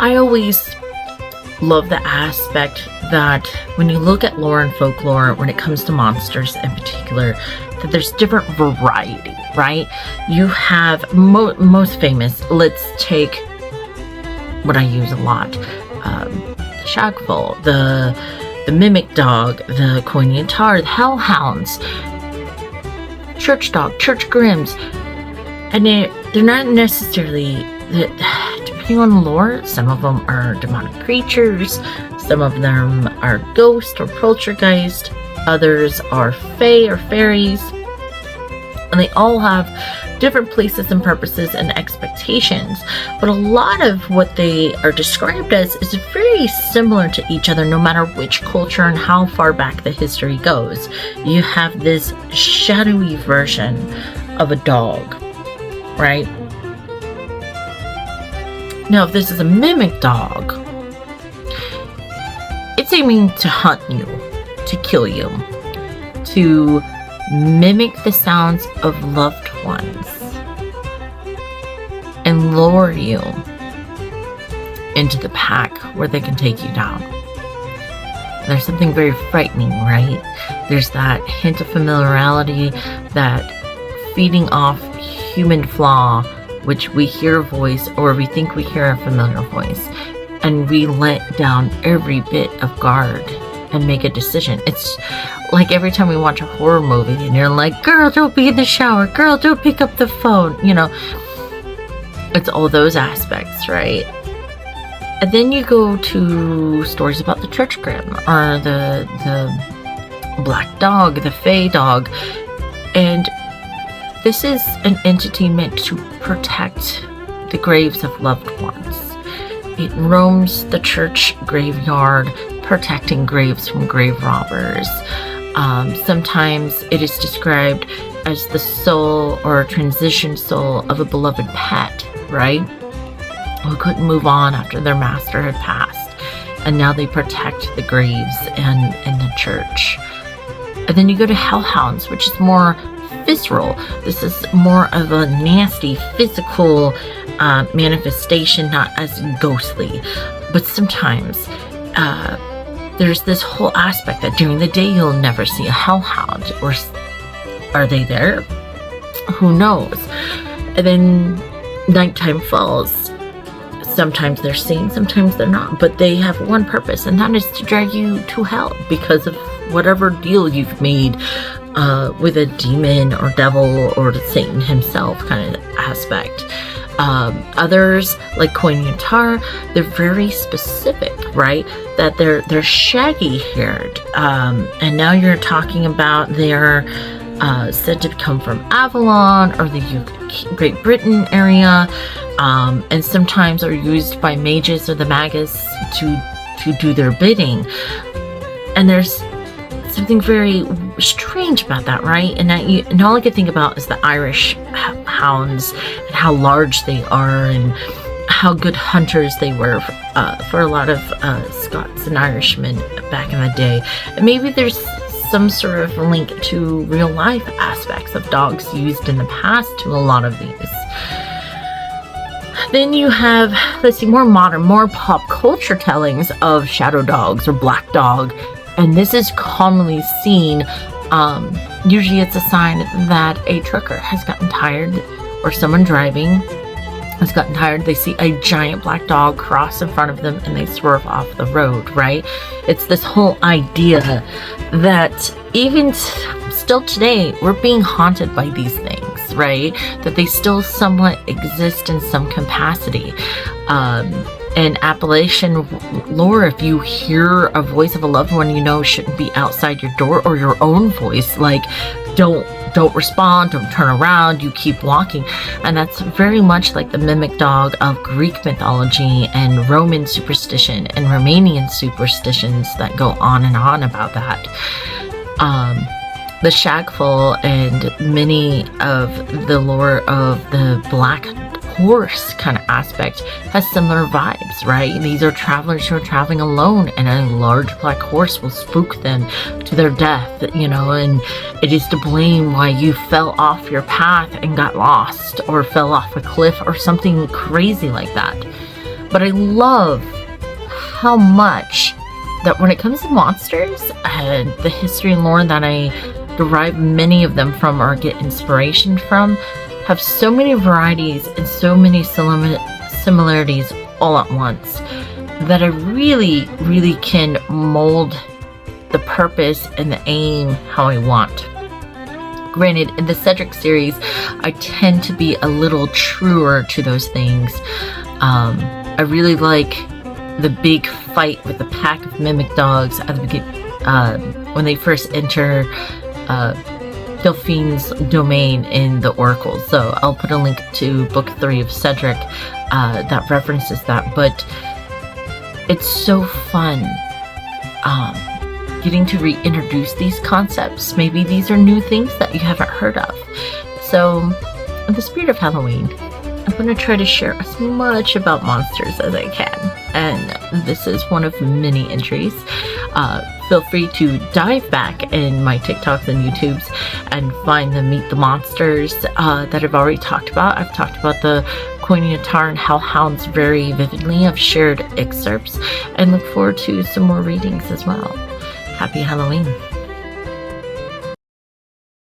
I always love the aspect that when you look at lore and folklore, when it comes to monsters in particular, that there's different variety, right? You have most famous, let's take what I use a lot, the shag foal, the mimic dog, the tar, the hellhounds, church dog, church grims, and they're not necessarily, depending on the lore, some of them are demonic creatures, some of them are ghosts or poltergeist, others are fae or fairies, and they all have different places and purposes and expectations, but a lot of what they are described as is very similar to each other, no matter which culture and how far back the history goes. You have this shadowy version of a dog, right? Now, if this is a mimic dog, it's aiming to hunt you, to kill you, to mimic the sounds of loved ones and lure you into the pack where they can take you down. There's something very frightening, right? There's that hint of familiarity, that feeding off human flaw, which we hear a voice or we think we hear a familiar voice, and we let down every bit of guard and make a decision. It's like every time we watch a horror movie and you're like, girl, don't be in the shower, girl, don't pick up the phone, it's all those aspects, right? And then you go to stories about the church grim or the black dog, the fae dog, and this is an entity meant to protect the graves of loved ones. It roams the church graveyard, protecting graves from grave robbers. Sometimes it is described as the soul or transition soul of a beloved pet, right? Who couldn't move on after their master had passed, and now they protect the graves and the church. And then you go to Hellhounds, which is more visceral. This is more of a nasty physical manifestation, not as ghostly, but sometimes there's this whole aspect that during the day you'll never see a hellhound, or are they there? Who knows? And then nighttime falls. Sometimes they're seen, sometimes they're not, but they have one purpose, and that is to drag you to hell because of whatever deal you've made with a demon or devil or Satan himself kind of aspect. Others, like tar, they're very specific, right? That they're shaggy haired, and now you're talking about they're said to come from Avalon or the Great Britain area, and sometimes are used by mages or the magus to do their bidding. And there's something very strange about that, right? And all I could think about is the Irish hounds and how large they are and how good hunters they were for a lot of Scots and Irishmen back in the day. And maybe there's some sort of link to real life aspects of dogs used in the past to a lot of these. Then you have, let's see, more modern, more pop culture tellings of shadow dogs or black dog. And this is commonly seen, usually it's a sign that a trucker has gotten tired, or someone driving has gotten tired. They see a giant black dog cross in front of them and they swerve off the road, right? It's this whole idea that even still today, we're being haunted by these things, right? That they still somewhat exist in some capacity. In Appalachian lore, if you hear a voice of a loved one you know shouldn't be outside your door, or your own voice, like don't respond, don't turn around, you keep walking. And that's very much like the mimic dog of Greek mythology and Roman superstition and Romanian superstitions that go on and on about that. The shag foal and many of the lore of the black horse kind of aspect has similar vibes, right? These are travelers who are traveling alone, and a large black horse will spook them to their death, and it is to blame why you fell off your path and got lost, or fell off a cliff or something crazy like that. But I love how much that when it comes to monsters and the history and lore that I derive many of them from or get inspiration from, have so many varieties and so many similarities all at once, that I really, really can mold the purpose and the aim how I want. Granted, in the Cedric series, I tend to be a little truer to those things. I really like the big fight with the pack of mimic dogs at the beginning, when they first enter Delphine's domain in the Oracle. So I'll put a link to book 3 of Cedric that references that. But it's so fun getting to reintroduce these concepts. Maybe these are new things that you haven't heard of. So in the spirit of Halloween, I'm going to try to share as much about monsters as I can. And this is one of many entries. Feel free to dive back in my TikToks and YouTubes and find the Meet the Monsters that I've already talked about. I've talked about the Koiniatar and Hellhounds very vividly. I've shared excerpts and look forward to some more readings as well. Happy Halloween.